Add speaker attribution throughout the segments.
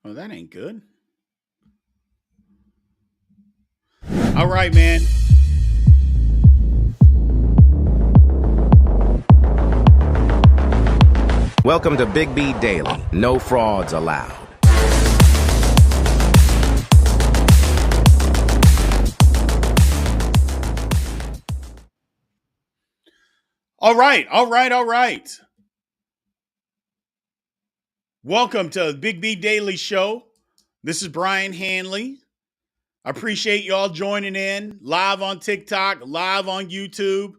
Speaker 1: Well, that ain't good. All right, man.
Speaker 2: Welcome to Big B Daily. No frauds allowed.
Speaker 1: All right. Welcome to the Big B Daily Show. This is Brian Hanley. I appreciate y'all joining in live on TikTok, live on YouTube,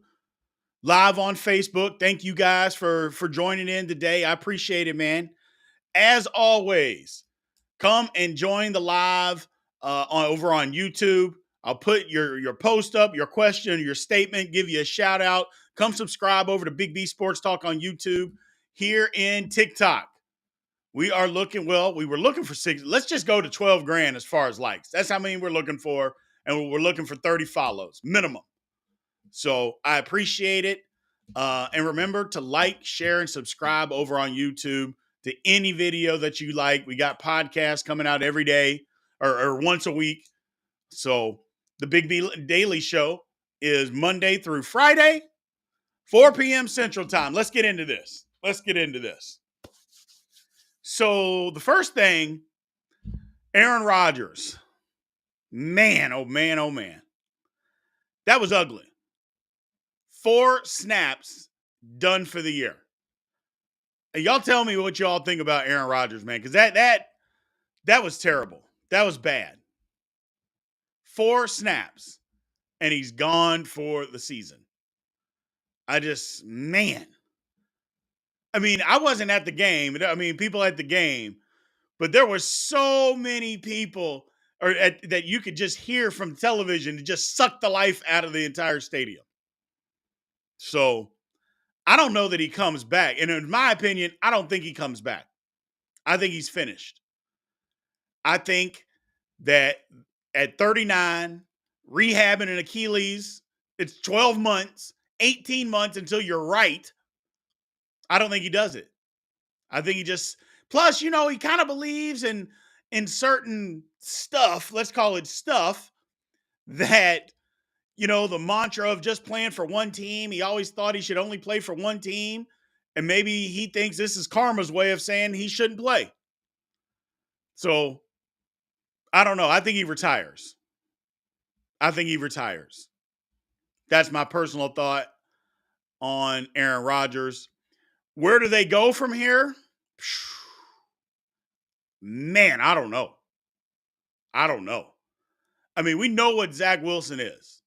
Speaker 1: live on Facebook. Thank you guys for joining in today. I appreciate it, man. As always, come and join the live over on YouTube. I'll put your post up, your question, your statement, give you a shout out. Come subscribe over to Big B Sports Talk on YouTube. Here in TikTok, we were looking for six. Let's just go to 12 grand as far as likes. That's how many we're looking for. And we're looking for 30 follows minimum. So I appreciate it. And remember to like, share, and subscribe over on YouTube to any video that you like. We got podcasts coming out every day or once a week. So the Big B Daily Show is Monday through Friday, 4 p.m. Central Time. Let's get into this. So the first thing, Aaron Rodgers. Man, oh man, oh man. That was ugly. 4 snaps done for the year. And y'all tell me what y'all think about Aaron Rodgers, man, because that was terrible. That was bad. 4 snaps, and he's gone for the season. I mean, I wasn't at the game. I mean, people at the game, but there were so many people that you could just hear from television to just suck the life out of the entire stadium. So I don't know that he comes back. And in my opinion, I don't think he comes back. I think he's finished. I think that at 39, rehabbing an Achilles, it's 12 months, 18 months until you're right. I don't think he does it. I think he just, plus, he kind of believes in certain stuff, let's call it stuff, that, the mantra of just playing for one team. He always thought he should only play for one team. And maybe he thinks this is karma's way of saying he shouldn't play. So I don't know. I think he retires. That's my personal thought on Aaron Rodgers. Where do they go from here? Man, I don't know. I mean, we know what Zach Wilson is.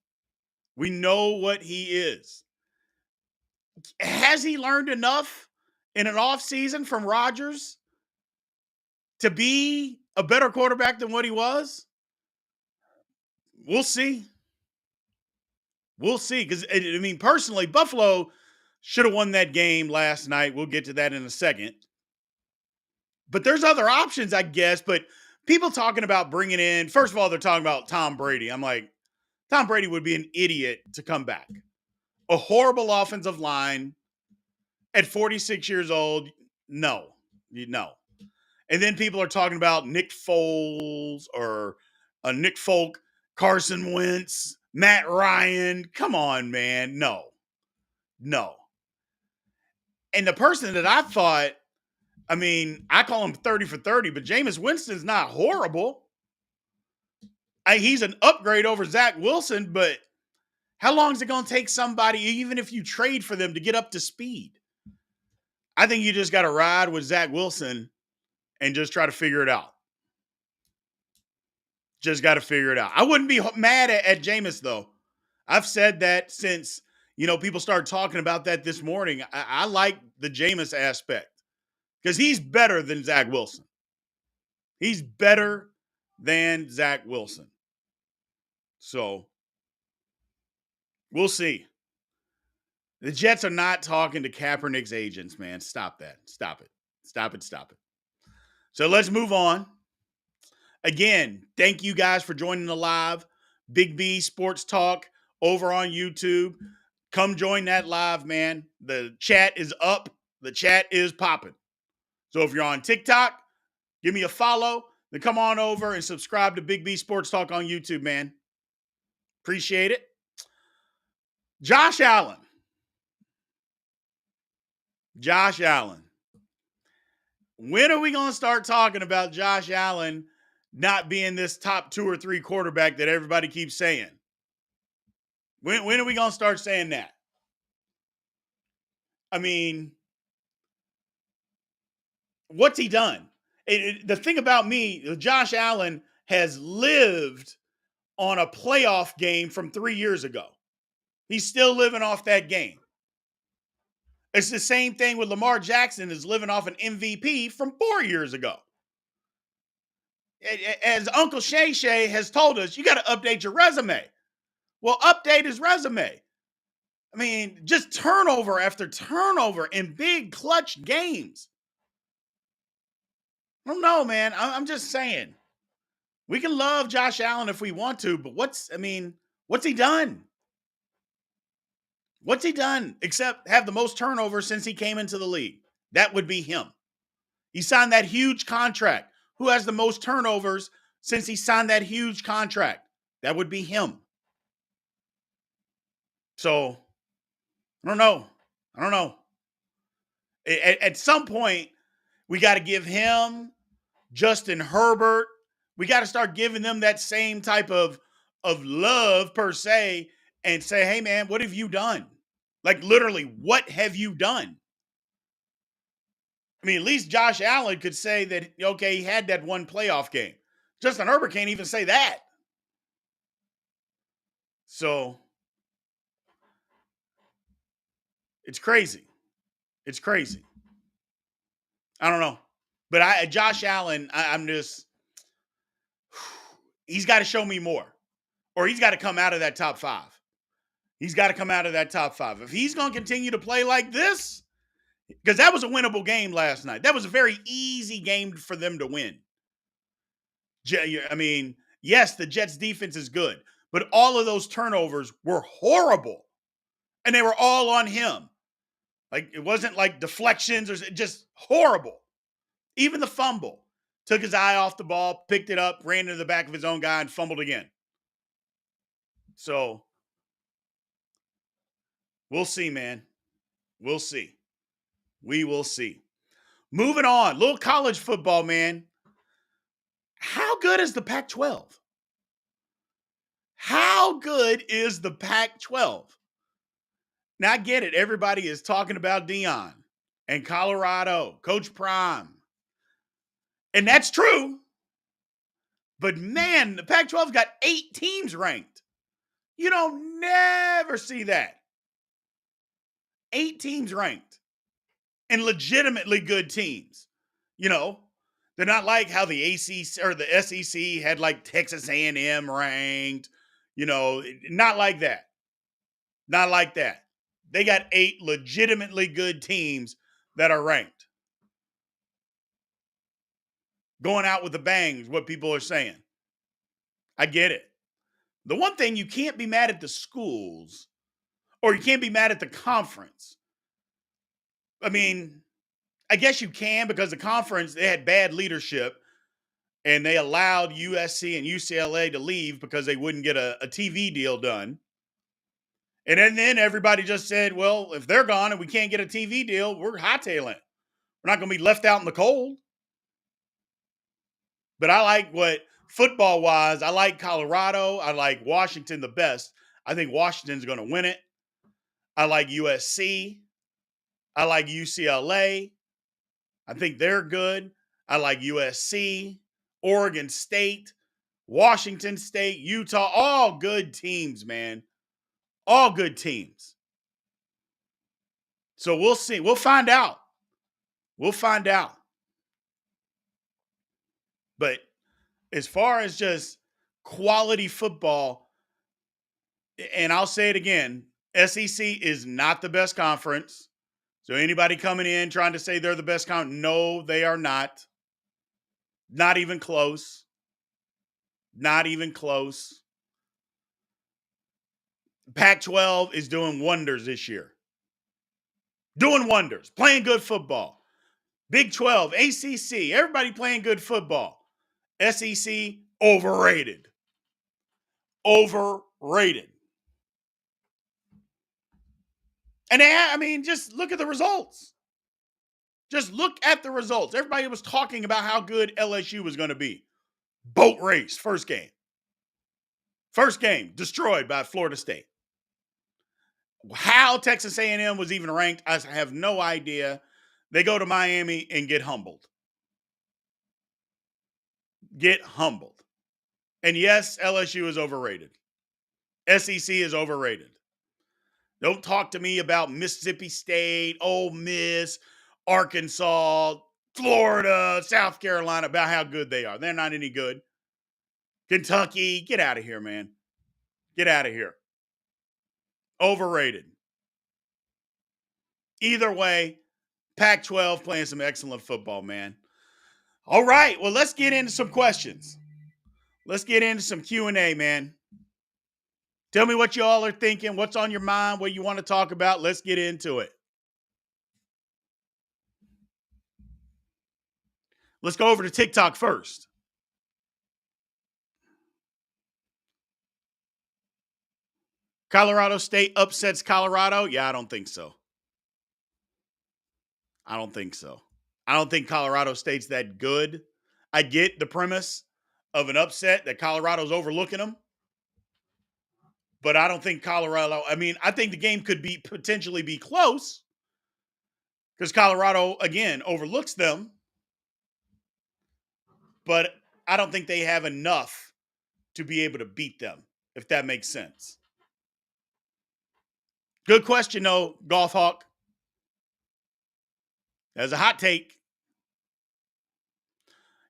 Speaker 1: We know what he is. Has he learned enough in an offseason from Rodgers to be a better quarterback than what he was? We'll see. Because, I mean, personally, Buffalo should have won that game last night. We'll get to that in a second. But there's other options, I guess. But people talking about bringing in, first of all, they're talking about Tom Brady. I'm like, Tom Brady would be an idiot to come back. A horrible offensive line at 46 years old. No. And then people are talking about Nick Foles or Nick Folk, Carson Wentz, Matt Ryan. Come on, man. No. And the person that I thought, I mean, I call him 30 for 30, but Jameis Winston's not horrible. He's an upgrade over Zach Wilson, but how long is it going to take somebody, even if you trade for them, to get up to speed? I think you just got to ride with Zach Wilson and just try to figure it out. I wouldn't be mad at Jameis, though. I've said that since, people started talking about that this morning. I like the Jameis aspect because he's better than Zach Wilson. So we'll see. The Jets are not talking to Kaepernick's agents, man. Stop that. Stop it. So let's move on. Again, thank you guys for joining the live. Big B Sports Talk over on YouTube. Come join that live, man. The chat is up. The chat is popping. So if you're on TikTok, give me a follow. then come on over and subscribe to Big B Sports Talk on YouTube, man. Appreciate it. Josh Allen. Josh Allen. When are we going to start talking about Josh Allen not being this top 2 or 3 quarterback that everybody keeps saying? When are we going to start saying that? I mean, what's he done? The thing about me, Josh Allen has lived on a playoff game from 3 years ago. He's still living off that game. It's the same thing with Lamar Jackson is living off an MVP from 4 years ago. As Uncle Shay Shay has told us, you got to update your resume. Well, update his resume. I mean, just turnover after turnover in big clutch games. I don't know, man. I'm just saying. We can love Josh Allen if we want to, but what's he done? What's he done except have the most turnovers since he came into the league? That would be him. He signed that huge contract. Who has the most turnovers since he signed that huge contract? That would be him. So, I don't know. At some point, we got to give him, Justin Herbert, we got to start giving them that same type of love per se and say, hey, man, what have you done? Like, literally, what have you done? I mean, at least Josh Allen could say that, okay, he had that one playoff game. Justin Herbert can't even say that. So, it's crazy. It's crazy. I don't know. But Josh Allen, I'm just, he's got to show me more. Or he's got to come out of that top 5. He's got to come out of that top 5. If he's going to continue to play like this, because that was a winnable game last night. That was a very easy game for them to win. I mean, yes, the Jets defense is good, but all of those turnovers were horrible. And they were all on him. Like, it wasn't like deflections or just horrible. Even the fumble. Took his eye off the ball, picked it up, ran into the back of his own guy, and fumbled again. So, we'll see, man. We'll see. We will see. Moving on. Little college football, man. How good is the Pac-12? How good is the Pac-12? Now, I get it. Everybody is talking about Deion and Colorado, Coach Prime. And that's true. But, man, the Pac-12's got 8 teams ranked. You don't never see that. 8 teams ranked. And legitimately good teams. You know, they're not like how the ACC or the SEC had like Texas A&M ranked. You know, not like that. Not like that. They got 8 legitimately good teams that are ranked. Going out with a bang is what people are saying. I get it. The one thing, you can't be mad at the schools or you can't be mad at the conference. I mean, I guess you can because the conference, they had bad leadership and they allowed USC and UCLA to leave because they wouldn't get a TV deal done. And then everybody just said, well, if they're gone and we can't get a TV deal, we're hightailing it. We're not going to be left out in the cold. But I like what, football-wise, I like Colorado. I like Washington the best. I think Washington's going to win it. I like USC. I like UCLA. I think they're good. I like USC, Oregon State, Washington State, Utah. All good teams, man. All good teams. So we'll see. We'll find out. We'll find out. But as far as just quality football, and I'll say it again, SEC is not the best conference. So anybody coming in trying to say they're the best conference, no, they are not. Not even close. Not even close. Pac-12 is doing wonders this year. Doing wonders. Playing good football. Big 12, ACC, everybody playing good football. SEC, overrated. Overrated. And just look at the results. Just look at the results. Everybody was talking about how good LSU was going to be. Boat race, first game. First game, destroyed by Florida State. How Texas A&M was even ranked, I have no idea. They go to Miami and get humbled. Get humbled. And yes, LSU is overrated. SEC is overrated. Don't talk to me about Mississippi State, Ole Miss, Arkansas, Florida, South Carolina, about how good they are. They're not any good. Kentucky, get out of here, man. Get out of here. Overrated. Either way, Pac-12 playing some excellent football, man. All right, well, let's get into some questions. Let's get into some Q&A, man. Tell me what you all are thinking, what's on your mind, what you want to talk about. Let's get into it. Let's go over to TikTok first. Colorado State upsets Colorado? Yeah, I don't think so. I don't think Colorado State's that good. I get the premise of an upset that Colorado's overlooking them. But I don't think Colorado, I think the game could potentially be close because Colorado, again, overlooks them. But I don't think they have enough to be able to beat them, if that makes sense. Good question, though, Golf Hawk. That's a hot take.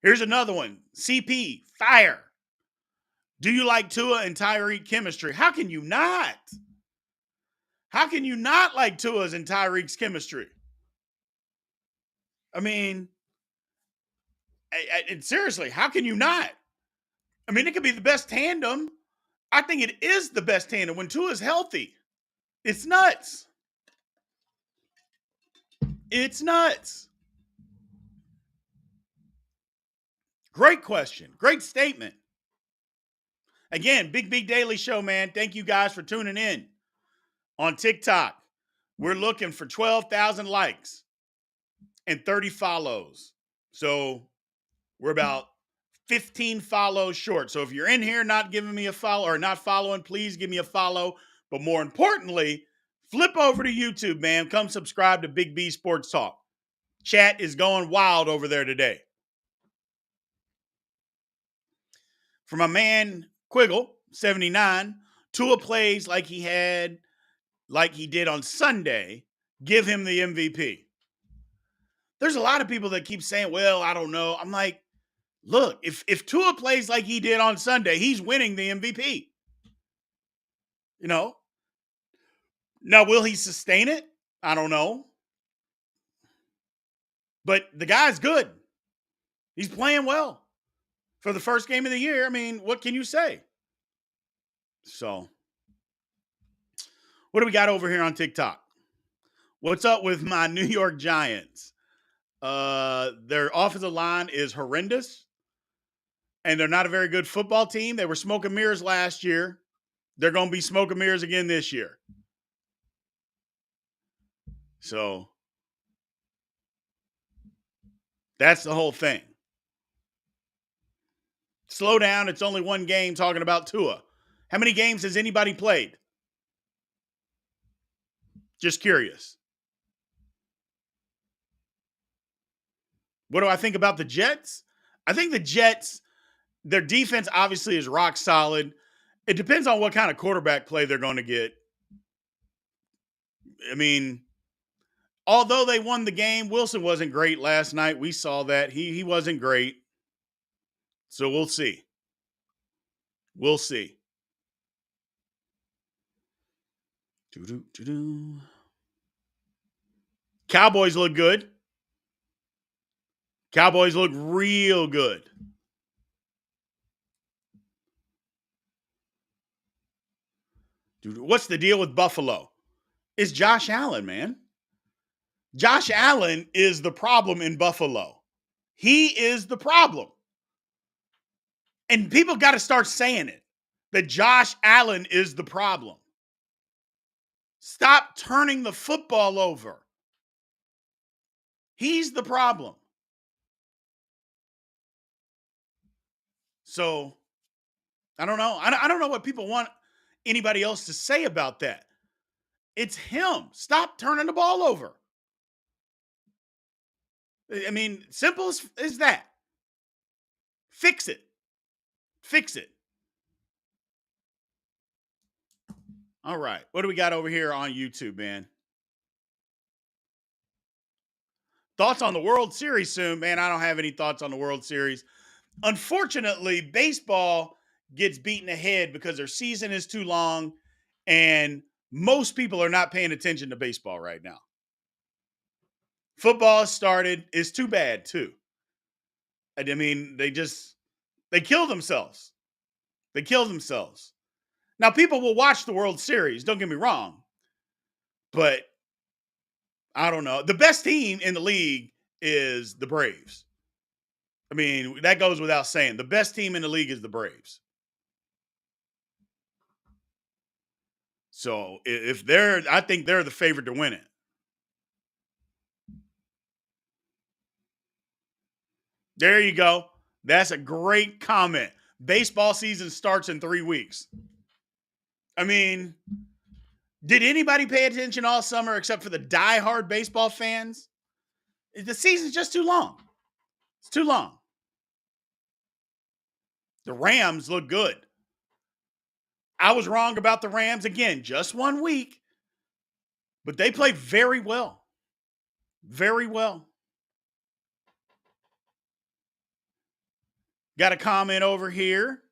Speaker 1: Here's another one. CP, fire. Do you like Tua and Tyreek chemistry? How can you not? How can you not like Tua's and Tyreek's chemistry? Seriously, how can you not? It could be the best tandem. I think it is the best tandem when Tua's healthy. It's nuts. It's nuts. Great question. Great statement. Again, Big B Daily Show, man. Thank you guys for tuning in on TikTok. We're looking for 12,000 likes and 30 follows. So we're about 15 follows short. So if you're in here not giving me a follow or not following, please give me a follow. But more importantly, flip over to YouTube, man. Come subscribe to Big B Sports Talk. Chat is going wild over there today. For my man Quiggle, 79, Tua plays like he did on Sunday. Give him the MVP. There's a lot of people that keep saying, well, I don't know. I'm like, look, if Tua plays like he did on Sunday, he's winning the MVP. Now, will he sustain it? I don't know. But the guy's good. He's playing well. For the first game of the year, what can you say? So, what do we got over here on TikTok? What's up with my New York Giants? Their offensive line is horrendous, and they're not a very good football team. They were smoke and mirrors last year. They're going to be smoke and mirrors again this year. So, that's the whole thing. Slow down. It's only one game talking about Tua. How many games has anybody played? Just curious. What do I think about the Jets? I think the Jets, their defense obviously is rock solid. It depends on what kind of quarterback play they're going to get. Although they won the game, Wilson wasn't great last night. We saw that. He wasn't great. So we'll see. We'll see. Cowboys look good. Cowboys look real good. Dude, what's the deal with Buffalo? It's Josh Allen, man. Josh Allen is the problem in Buffalo. He is the problem. And people got to start saying it, that Josh Allen is the problem. Stop turning the football over. He's the problem. So, I don't know. I don't know what people want anybody else to say about that. It's him. Stop turning the ball over. I mean, simple as that. Fix it. Fix it. All right. What do we got over here on YouTube, man? Thoughts on the World Series soon? Man, I don't have any thoughts on the World Series. Unfortunately, baseball gets beaten ahead because their season is too long, and most people are not paying attention to baseball right now. Football started. It's too bad, too. I mean, they killed themselves. They killed themselves. Now, people will watch the World Series. Don't get me wrong. But I don't know. The best team in the league is the Braves. I mean, that goes without saying. The best team in the league is the Braves. So I think they're the favorite to win it. There you go. That's a great comment. Baseball season starts in 3 weeks. I mean, did anybody pay attention all summer except for the diehard baseball fans? The season's just too long. It's too long. The Rams look good. I was wrong about the Rams again, just 1 week, but they played very well. Very well. Got a comment over here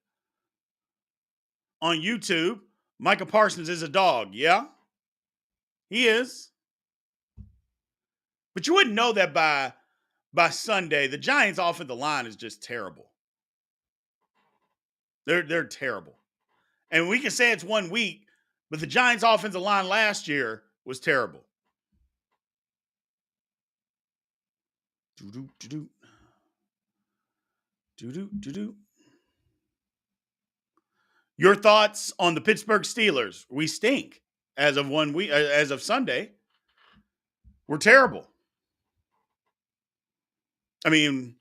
Speaker 1: on YouTube. Micah Parsons is a dog. Yeah, he is. But you wouldn't know that by Sunday. The Giants' offensive line is just terrible. They're terrible. And we can say it's 1 week, but the Giants' offensive line last year was terrible. Your thoughts on the Pittsburgh Steelers? We stink as of 1 week, as of Sunday. We're terrible. I mean,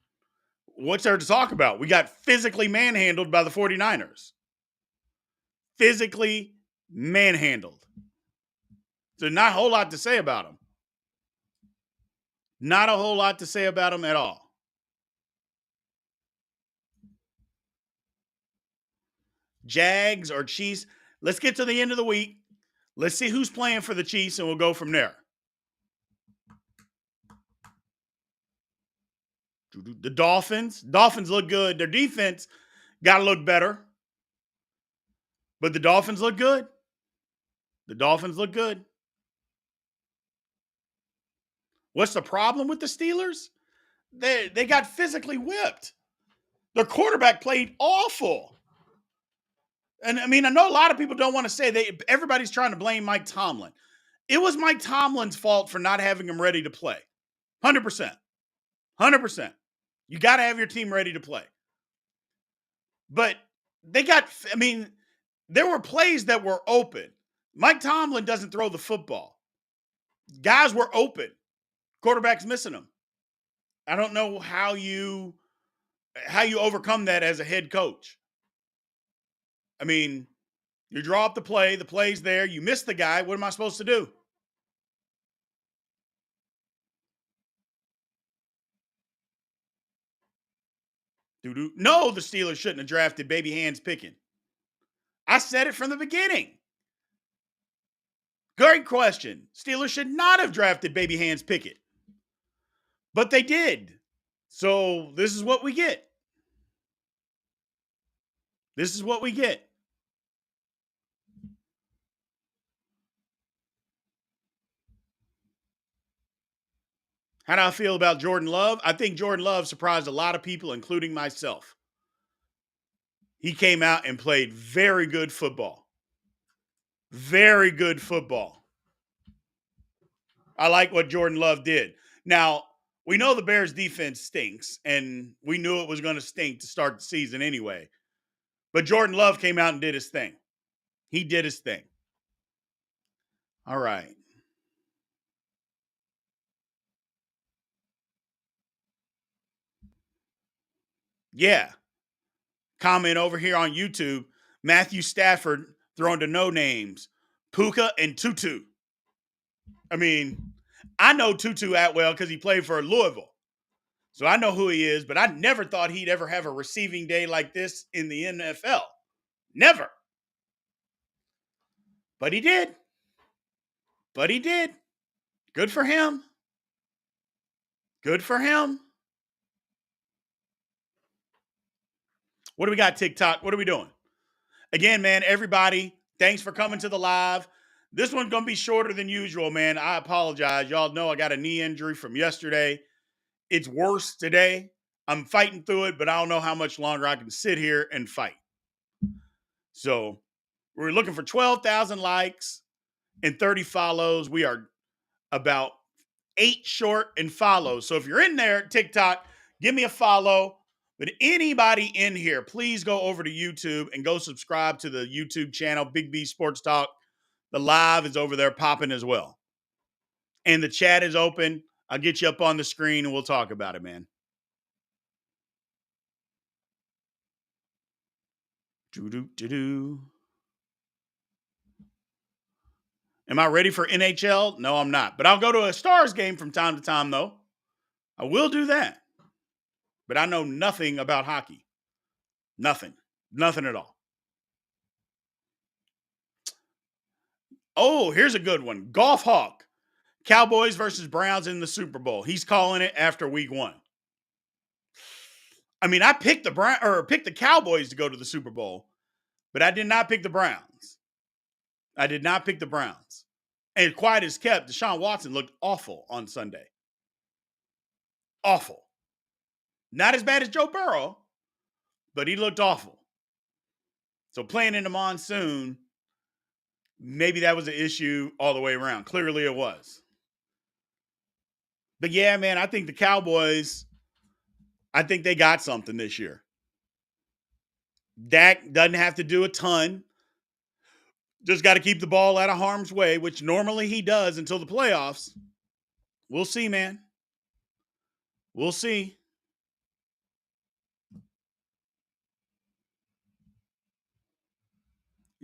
Speaker 1: what's there to talk about? We got physically manhandled by the 49ers. Physically manhandled. So not a whole lot to say about them. Not a whole lot to say about them at all. Jags or Chiefs. Let's get to the end of the week. Let's see who's playing for the Chiefs, and we'll go from there. The Dolphins. Dolphins look good. Their defense got to look better. But the Dolphins look good. The Dolphins look good. What's the problem with the Steelers? They got physically whipped. Their quarterback played awful. And I mean, I know a lot of people don't want to say everybody's trying to blame Mike Tomlin. It was Mike Tomlin's fault for not having him ready to play. 100%. 100%. You got to have your team ready to play. But there were plays that were open. Mike Tomlin doesn't throw the football. Guys were open. Quarterback's missing them. I don't know how you overcome that as a head coach. I mean, you draw up the play's there, you miss the guy, what am I supposed to do? No, the Steelers shouldn't have drafted baby hands picking. I said it from the beginning. Great question. Steelers should not have drafted baby hands Pickett. But they did. So this is what we get. This is what we get. How do I feel about Jordan Love? I think Jordan Love surprised a lot of people, including myself. He came out and played very good football. Very good football. I like what Jordan Love did. Now, we know the Bears defense stinks, and we knew it was going to stink to start the season anyway. But Jordan Love came out and did his thing. He did his thing. All right. Yeah. Comment over here on YouTube. Matthew Stafford throwing to no names. Puka and Tutu. I mean, I know Tutu Atwell because he played for Louisville. So I know who he is, but I never thought he'd ever have a receiving day like this in the NFL. Never. But he did. But he did. Good for him. Good for him. What do we got, TikTok? What are we doing? Again, man, everybody, thanks for coming to the live. This one's going to be shorter than usual, man. I apologize. Y'all know I got a knee injury from yesterday. It's worse today. I'm fighting through it, but I don't know how much longer I can sit here and fight. So we're looking for 12,000 likes and 30 follows. We are about 8 short in follows. So if you're in there, TikTok, give me a follow. But anybody in here, please go over to YouTube and go subscribe to the YouTube channel, Big B Sports Talk. The live is over there popping as well. And the chat is open. I'll get you up on the screen and we'll talk about it, man. Do-do-do-do. Am I ready for NHL? No, I'm not. But I'll go to a Stars game from time to time, though. I will do that. But I know nothing about hockey. Nothing. Nothing at all. Oh, here's a good one. Golf Hawk. Cowboys versus Browns in the Super Bowl. He's calling it after week 1. I mean, I picked the Cowboys to go to the Super Bowl, but I did not pick the Browns. I did not pick the Browns. And quiet as kept, Deshaun Watson looked awful on Sunday. Awful. Not as bad as Joe Burrow, but he looked awful. So playing in the monsoon, maybe that was an issue all the way around. Clearly it was. But yeah, man, I think the Cowboys, I think they got something this year. Dak doesn't have to do a ton. Just got to keep the ball out of harm's way, which normally he does until the playoffs. We'll see, man. We'll see.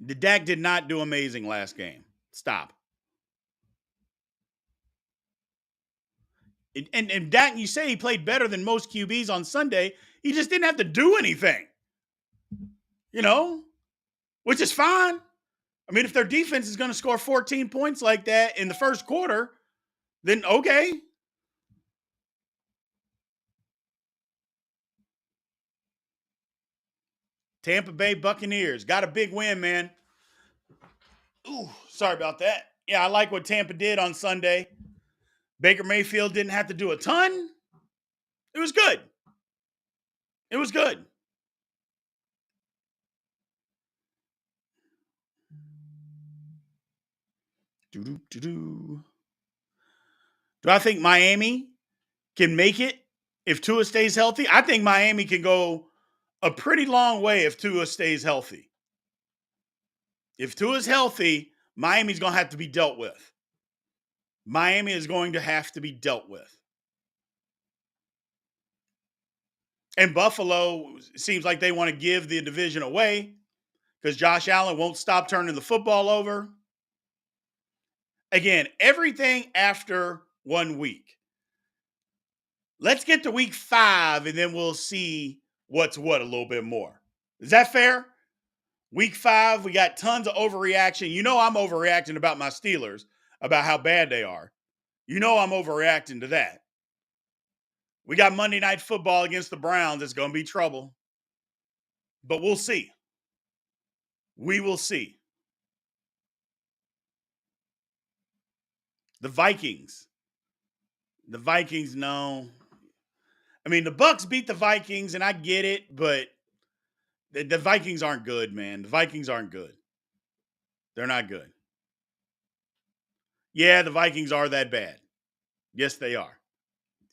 Speaker 1: The Dak did not do amazing last game. Stop. And Dak, you say he played better than most QBs on Sunday. He just didn't have to do anything. Which is fine. I mean, if their defense is going to score 14 points like that in the first quarter, then okay. Tampa Bay Buccaneers got a big win, man. Ooh, sorry about that. Yeah, I like what Tampa did on Sunday. Baker Mayfield didn't have to do a ton. It was good. It was good. Do I think Miami can make it if Tua stays healthy? I think Miami can go a pretty long way if Tua stays healthy. If Tua's healthy, Miami's going to have to be dealt with. Miami is going to have to be dealt with. And Buffalo seems like they want to give the division away because Josh Allen won't stop turning the football over. Again, everything after 1 week. Let's get to week 5 and then we'll see what's what a little bit more. Is that fair? Week 5, we got tons of overreaction. I'm overreacting about my Steelers, about how bad they are. I'm overreacting to that. We got Monday Night Football against the Browns. It's going to be trouble. But we'll see. We will see. The Vikings. No. I mean, the Bucks beat the Vikings, and I get it, but the Vikings aren't good, man. The Vikings aren't good. They're not good. Yeah, the Vikings are that bad. Yes, they are.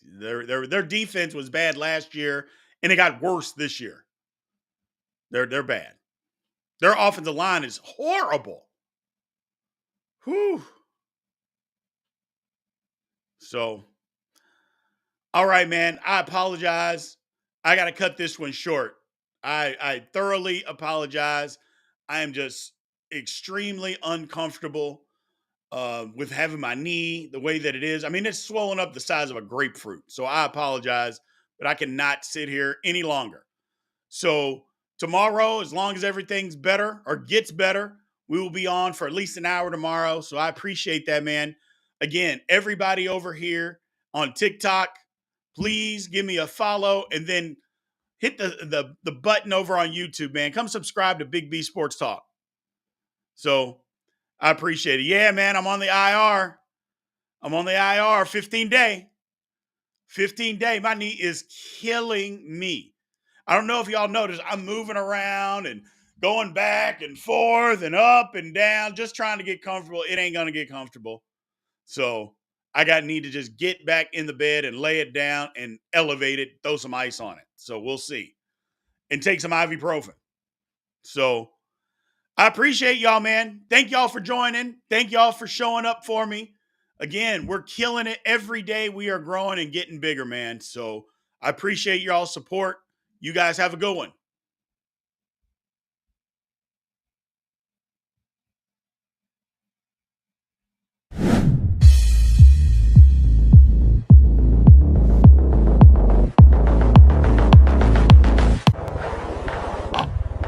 Speaker 1: Their defense was bad last year, and it got worse this year. They're bad. Their offensive line is horrible. Whew. So, all right, man. I apologize. I got to cut this one short. I thoroughly apologize. I am just extremely uncomfortable with having my knee the way that it is. I mean, it's swollen up the size of a grapefruit. So I apologize, but I cannot sit here any longer. So tomorrow, as long as everything's better or gets better, we will be on for at least an hour tomorrow. So I appreciate that, man. Again, everybody over here on TikTok, please give me a follow and then hit the button over on YouTube, man. Come subscribe to Big B Sports Talk. So I appreciate it. Yeah, man, I'm on the IR. I'm on the IR 15 day. 15 day. My knee is killing me. I don't know if y'all noticed, I'm moving around and going back and forth and up and down, just trying to get comfortable. It ain't going to get comfortable. So I need to just get back in the bed and lay it down and elevate it, throw some ice on it. So we'll see. And take some ibuprofen. So I appreciate y'all, man. Thank y'all for joining. Thank y'all for showing up for me. Again, we're killing it every day. We are growing and getting bigger, man. So I appreciate y'all's support. You guys have a good one.